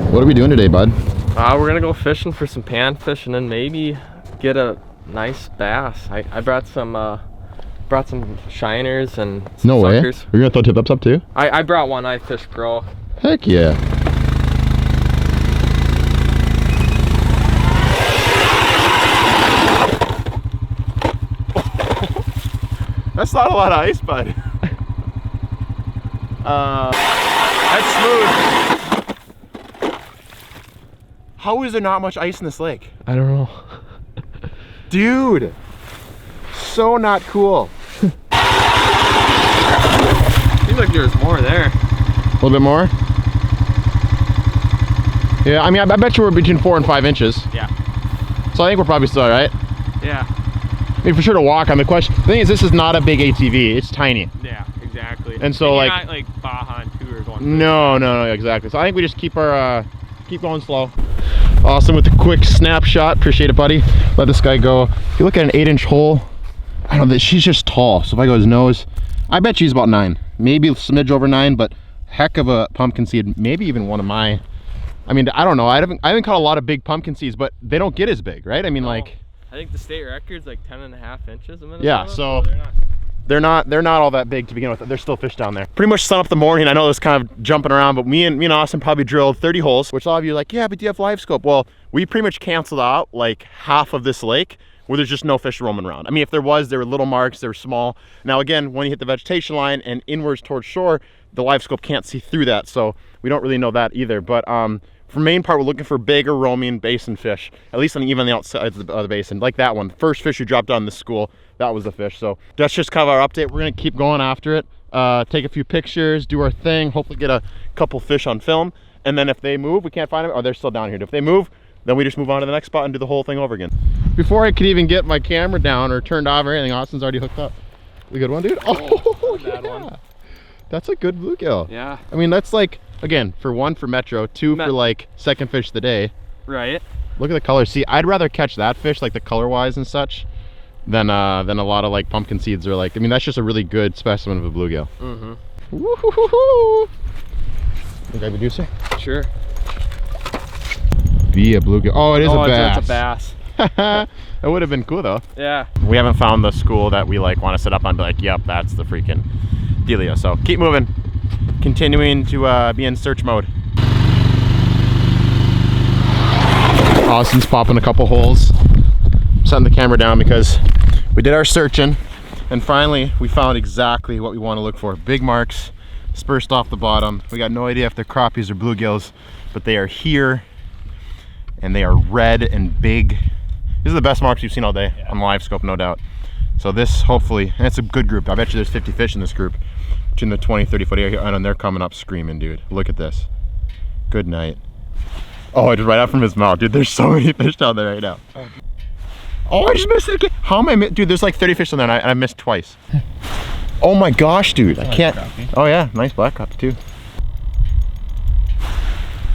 What are we doing today, bud? We're gonna go fishing for some panfish and then maybe get a nice bass. I brought some shiners and some No way. suckers. You're gonna throw tip ups up too? I brought one iFish Pro. Heck yeah. That's not a lot of ice, bud. That's smooth. How is there not much ice in this lake? I don't know. Dude, so not cool. Seems like there's more there. A little bit more? Yeah, I mean, I bet you we're between 4 and 5 inches. Yeah. So I think we're probably still all right. Yeah. I mean, for sure to walk on the question. The thing is, this is not a big ATV. It's tiny. Yeah, exactly. And so, you're like, not like Baja and Tour going. No, exactly. So I think we just keep our keep going slow. Awesome with the quick snapshot. Appreciate it, buddy. Let this guy go. If you look at an 8-inch hole, I don't know. She's just tall. So if I go his nose, I bet she's about 9, maybe a smidge over 9, but heck of a pumpkin seed. Maybe even one of my. I mean, I don't know. I haven't caught a lot of big pumpkin seeds, but they don't get as big, right? I mean, like. I think the state record's like 10.5 inches a minute. Yeah, so they're not all that big to begin with. There's still fish down there. Pretty much sun up the morning. I know it was kind of jumping around, but me and Austin probably drilled 30 holes, which a lot of you are like, yeah, but do you have livescope? Well, we pretty much canceled out like half of this lake where there's just no fish roaming around. I mean, if there was, there were little marks, they were small. Now again, when you hit the vegetation line and inwards towards shore, the livescope can't see through that, so we don't really know that either. But for main part, we're looking for bigger roaming basin fish, at least even on the outside of the basin, like that one. The first fish we dropped on this school, that was the fish. So that's just kind of our update. We're gonna keep going after it, take a few pictures, do our thing, hopefully get a couple fish on film. And then if they move, we can't find them, or they're still down here. If they move, then we just move on to the next spot and do the whole thing over again. Before I could even get my camera down or turned off or anything, Austin's already hooked up. A good one, dude? Oh, bad one. That's a good bluegill. Yeah. I mean, that's like, again, for 1 for Metro, 2 for like second fish of the day. Right. Look at the color. See, I'd rather catch that fish, like the color wise and such, than a lot of like pumpkin seeds or like, I mean, that's just a really good specimen of a bluegill. Mm-hmm. Woo-hoo-hoo-hoo. Think I would do so? Sure. Be a bluegill. Oh, it is a bass. It's a bass. That would have been cool though. Yeah. We haven't found the school that we like want to sit up on and be like, yep, that's the freaking dealio. So keep moving. Continuing to be in search mode. Austin's popping a couple holes. Setting the camera down because we did our searching and finally we found exactly what we want to look for. Big marks dispersed off the bottom. We got no idea if they're crappies or bluegills, but they are here and they are red and big. These are the best marks you've seen all day on the livescope, no doubt. So this hopefully, and it's a good group. I bet you there's 50 fish in this group. In the 20-30 foot area, and they're coming up screaming, dude. Look at this. Good night. Oh, just right out from his mouth, dude. There's so many fish down there right now. Oh, I just missed it again. How am I dude? There's like 30 fish in there, and I missed twice. Oh my gosh, dude. I can't. Oh yeah, nice black crappie too.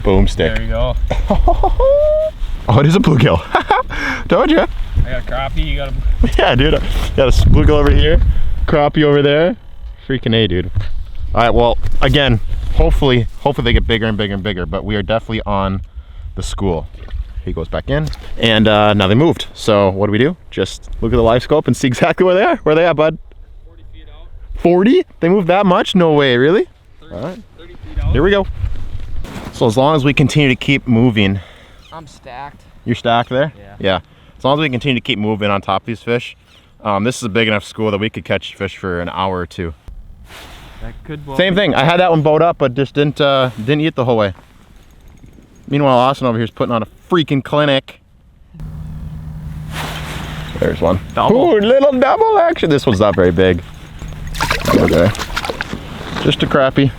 Boom stick. There you go. Oh, it is a bluegill. Told you. I got a crappie. You got a. Yeah, dude. Got a bluegill over here. Crappie over there. Freaking A, dude. All right, well, again, hopefully they get bigger and bigger and bigger, but we are definitely on the school. He goes back in, and now they moved. So what do? Just look at the livescope and see exactly where they are. Where they at, bud? 40 feet out. 40? They moved that much? No way, really? 30, all right. 30 feet out. Here we go. So as long as we continue to keep moving. I'm stacked. You're stacked there? Yeah. Yeah. As long as we continue to keep moving on top of these fish, this is a big enough school that we could catch fish for an hour or two. That could Same thing. I had that one bowed up, but just didn't eat the whole way. Meanwhile, Austin over here is putting on a freaking clinic. There's one. Double. Ooh, little double action. This one's not very big. Okay. Just a crappie.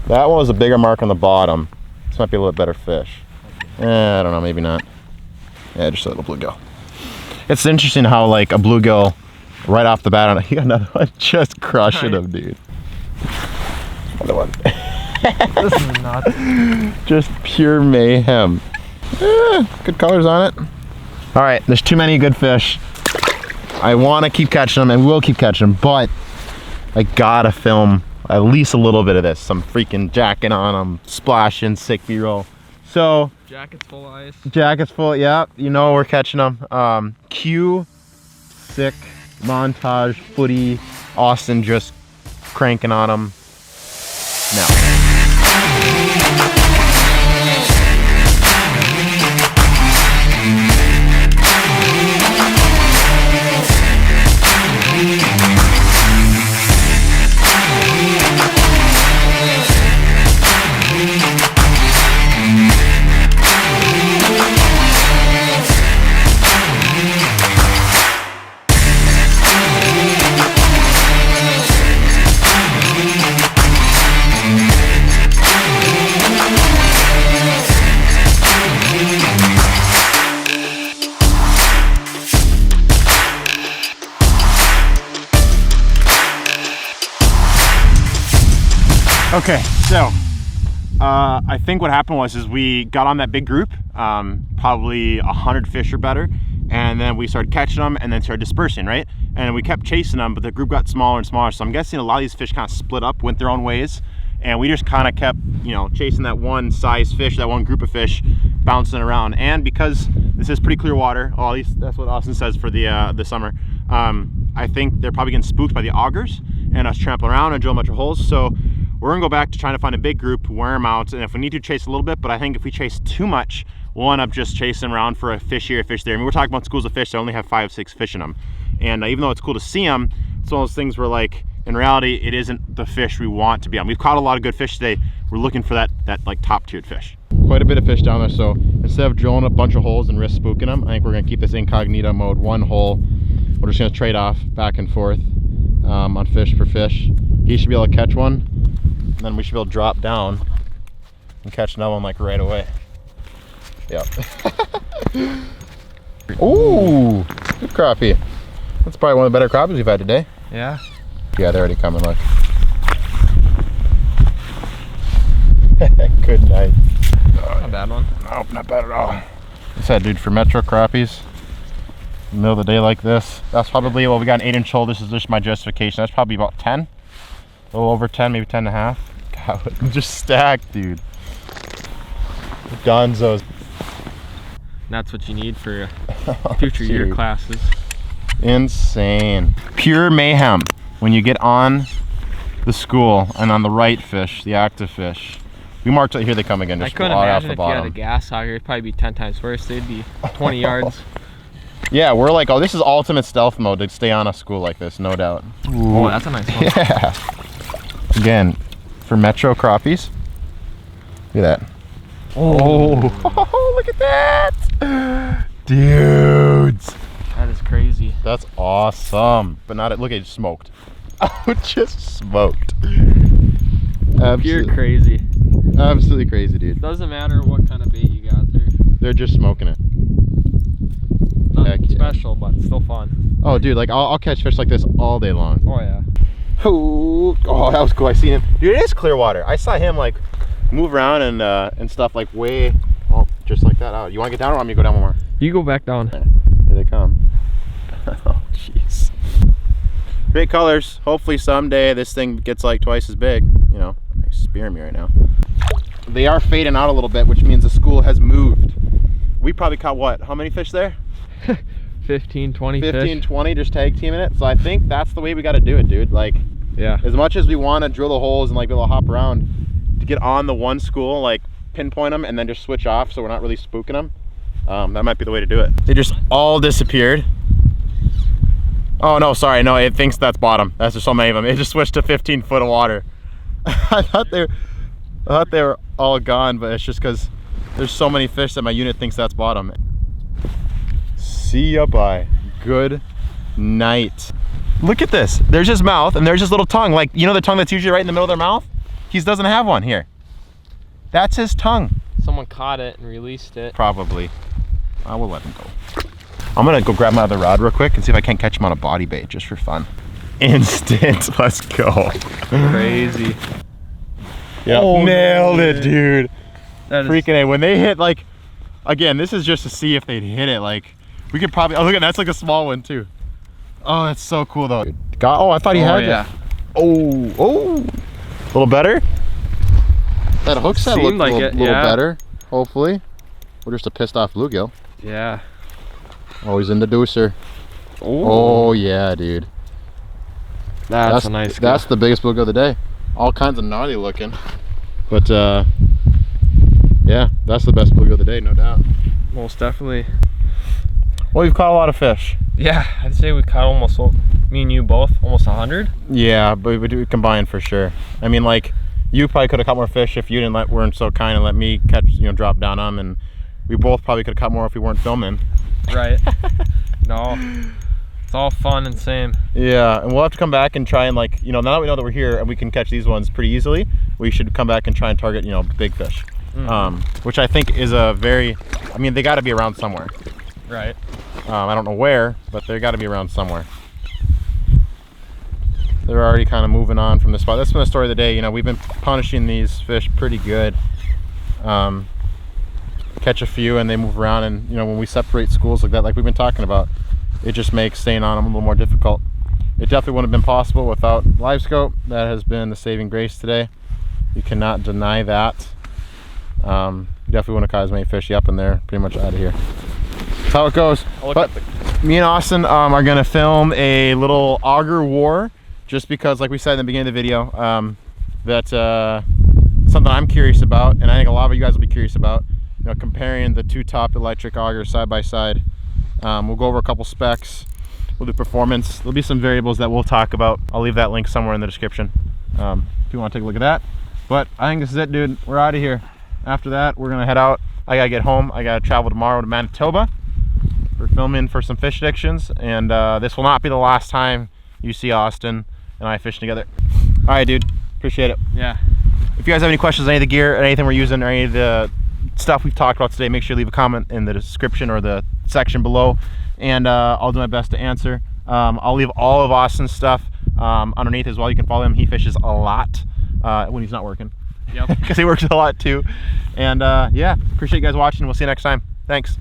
That one was a bigger mark on the bottom. This might be a little bit better fish. I don't know, maybe not. Yeah, just a little bluegill. It's interesting how like a bluegill right off the bat, he got another one, just crushing him, dude. Another one. This is nuts. Just pure mayhem. Good colors on it. All right, there's too many good fish. I want to keep catching them and we'll keep catching them, but I gotta film at least a little bit of this. Some freaking jacking on them, splashing, sick B-roll. So Jacket's full of ice. jacket's full, yeah, you know we're catching them. Q, sick, montage, footy, Austin just cranking on them. Now. Okay, so I think what happened was we got on that big group, probably 100 fish or better, and then we started catching them and then started dispersing, right? And we kept chasing them, but the group got smaller and smaller. So I'm guessing a lot of these fish kind of split up, went their own ways, and we just kind of kept, you know, chasing that one size fish, that one group of fish, bouncing around. And because this is pretty clear water, or at least that's what Austin says for the summer, I think they're probably getting spooked by the augers and us trampling around and drill a bunch of holes. So we're gonna go back to trying to find a big group, wear them out, and if we need to chase a little bit, but I think if we chase too much, we'll end up just chasing around for a fish here, a fish there. I mean, we're talking about schools of fish that only have 5, 6 fish in them. And even though it's cool to see them, it's one of those things where, like, in reality, it isn't the fish we want to be on. We've caught a lot of good fish today. We're looking for that like top-tiered fish. Quite a bit of fish down there, so instead of drilling a bunch of holes and risk spooking them, I think we're gonna keep this incognito mode, one hole. We're just gonna trade off back and forth on fish per fish. He should be able to catch one, and then we should be able to drop down and catch another one like right away. Yep. Ooh, good crappie. That's probably one of the better crappies we've had today. Yeah. Yeah, they're already coming, look. Good night. Not a bad one. Nope, not bad at all. Like I said, dude, for metro crappies, in the middle of the day like this, that's probably, well, we got an 8-inch hole. This is just my justification. That's probably about 10. A little over 10, maybe 10 and a half. God, I'm just stacked, dude. Donzos. That's what you need for future year classes. Insane. Pure mayhem when you get on the school and on the right fish, the active fish. We marked it, here they come again. I Just couldn't off imagine the if you had bottom. a gas hog here, it'd probably be 10 times worse. They'd be 20 yards. Yeah, we're like, oh, this is ultimate stealth mode to stay on a school like this, no doubt. Ooh. Oh, that's a nice one. Yeah. Again, for metro crappies. Look at that. Oh, look at that. Dudes. That is crazy. That's awesome. But not, look at it, smoked. Oh, just smoked. Pure crazy. Absolutely crazy, dude. Doesn't matter what kind of bait you got there. They're just smoking it. Nothing special, but still fun. Oh, dude, like I'll catch fish like this all day long. Oh yeah. Oh, that was cool. I seen him. Dude, it is clear water. I saw him like move around and stuff like way, oh, just like that out. You want to get down or want me to go down one more? You go back down. Here they come. Oh, jeez. Great colors. Hopefully someday this thing gets like twice as big. You know, he's spearing me right now. They are fading out a little bit, which means the school has moved. We probably caught what? How many fish there? 15, 20 15, fish. 20, just tag teaming it. So I think that's the way we got to do it, dude. Like, yeah. As much as we want to drill the holes and like be able to hop around, to get on the one school, like pinpoint them and then just switch off so we're not really spooking them. That might be the way to do it. They just all disappeared. Oh no, sorry, no, it thinks that's bottom. That's just so many of them. It just switched to 15 foot of water. I thought they were all gone, but it's just because there's so many fish that my unit thinks that's bottom. See ya, bye. Good night. Look at this. There's his mouth and there's his little tongue. Like, you know the tongue that's usually right in the middle of their mouth? He doesn't have one here. That's his tongue. Someone caught it and released it. Probably. I will let him go. I'm gonna go grab my other rod real quick and see if I can't catch him on a body bait just for fun. Instant, let's go. Crazy. Yeah, Oh, nailed man. it, dude. That is Freaking A. When they hit, like, again, this is just to see if they'd hit it. Like, we could probably, oh, look at that's like a small one too. Oh, that's so cool though. God, oh, I thought he had yeah. it. Oh, little better? That hook set Seemed looked like a it, little yeah. better, hopefully. We're just a pissed off bluegill. Yeah. Oh, he's in the deucer. Oh yeah, dude. That's a nice gill. That's the biggest bluegill of the day. All kinds of gnarly looking. But yeah, that's the best bluegill of the day, no doubt. Most definitely. Well, you've caught a lot of fish. Yeah, I'd say we caught almost, me and you both, almost 100. Yeah, but we do combine for sure. I mean, like, you probably could have caught more fish if you weren't so kind and let me catch, drop down on them, and we both probably could have caught more if we weren't filming. Right. No, it's all fun and same. Yeah, and we'll have to come back and try and, like, now that we know that we're here and we can catch these ones pretty easily, we should come back and try and target, big fish. Which I think is they got to be around somewhere. Right. I don't know where, but they got to be around somewhere. They're already kind of moving on from the spot. That's been the story of the day. We've been punishing these fish pretty good. Catch a few and they move around, and when we separate schools like that, like we've been talking about, it just makes staying on them a little more difficult. It definitely wouldn't have been possible without livescope. That has been the saving grace today. You cannot deny that. Definitely wouldn't have caught as many fish up in there. Pretty much out of here. That's how it goes. But me and Austin are gonna film a little auger war, just because, like we said in the beginning of the video, that's something I'm curious about, and I think a lot of you guys will be curious about. Comparing the two top electric augers side by side. We'll go over a couple specs. We'll do performance. There'll be some variables that we'll talk about. I'll leave that link somewhere in the description if you want to take a look at that. But I think this is it, dude. We're out of here. After that, we're gonna head out. I gotta get home. I gotta travel tomorrow to Manitoba for filming for some fish addictions, and this will not be the last time you see Austin and I fishing together. All right, dude. Appreciate it. Yeah. If you guys have any questions on any of the gear, or anything we're using, or any of the stuff we've talked about today, make sure to leave a comment in the description or the section below, and I'll do my best to answer. I'll leave all of Austin's stuff underneath as well. You can follow him. He fishes a lot when he's not working. Yep. Because he works a lot too. And yeah, appreciate you guys watching. We'll see you next time. Thanks.